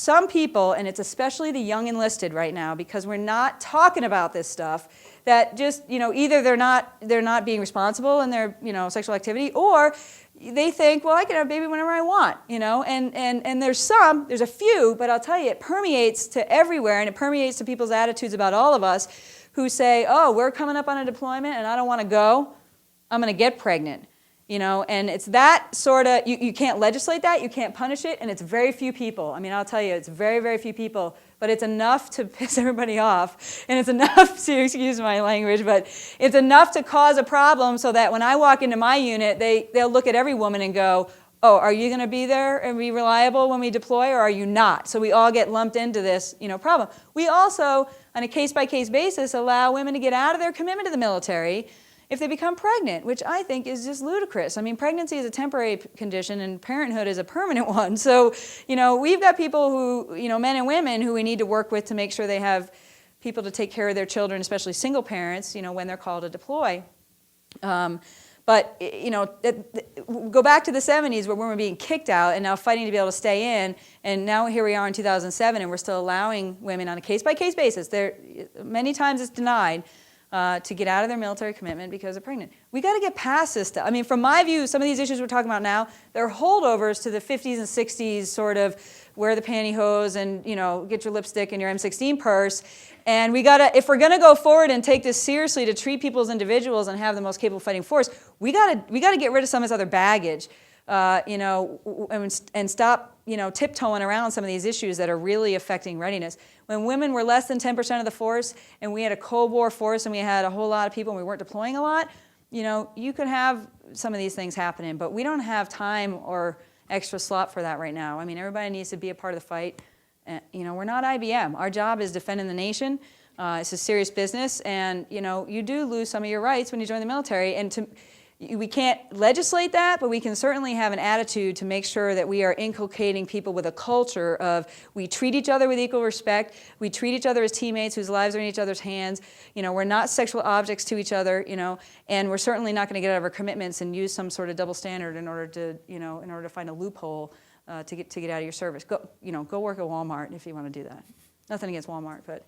some people, and it's especially the young enlisted right now, because we're not talking about this stuff, that just, either they're not being responsible in their, sexual activity, or they think, well, I can have a baby whenever I want, and there's a few, but I'll tell you, it permeates to everywhere, and it permeates to people's attitudes about all of us who say, oh, we're coming up on a deployment and I don't want to go, I'm going to get pregnant. And it's that sort of, you can't legislate that, you can't punish it, and it's very few people. I mean, I'll tell you, it's very, very few people, but it's enough to piss everybody off, and it's enough to, excuse my language, but it's enough to cause a problem so that when I walk into my unit, they'll look at every woman and go, oh, are you going to be there and be reliable when we deploy, or are you not? So we all get lumped into this, problem. We also, on a case-by-case basis, allow women to get out of their commitment to the military if they become pregnant, which I think is just ludicrous. I mean, pregnancy is a temporary condition and parenthood is a permanent one. So, we've got people who, men and women who we need to work with to make sure they have people to take care of their children, especially single parents, when they're called to deploy. But, go back to the 70s where women were being kicked out and now fighting to be able to stay in. And now here we are in 2007 and we're still allowing women on a case-by-case basis. Many times it's denied. To get out of their military commitment because they're pregnant. We got to get past this stuff. I mean, from my view, some of these issues we're talking about now, they're holdovers to the 50s and 60s sort of wear the pantyhose and, get your lipstick and your M16 purse. And we got to, if we're going to go forward and take this seriously to treat people as individuals and have the most capable fighting force, we got to get rid of some of this other baggage. And stop, tiptoeing around some of these issues that are really affecting readiness. When women were less than 10% of the force and we had a Cold War force and we had a whole lot of people and we weren't deploying a lot, you could have some of these things happening, but we don't have time or extra slot for that right now. I mean, everybody needs to be a part of the fight. We're not IBM. Our job is defending the nation. It's a serious business, and, you do lose some of your rights when you join the military, and we can't legislate that, but we can certainly have an attitude to make sure that we are inculcating people with a culture of we treat each other with equal respect, we treat each other as teammates whose lives are in each other's hands, we're not sexual objects to each other, and we're certainly not going to get out of our commitments and use some sort of double standard in order to find a loophole to get out of your service. Go work at Walmart if you want to do that. Nothing against Walmart, but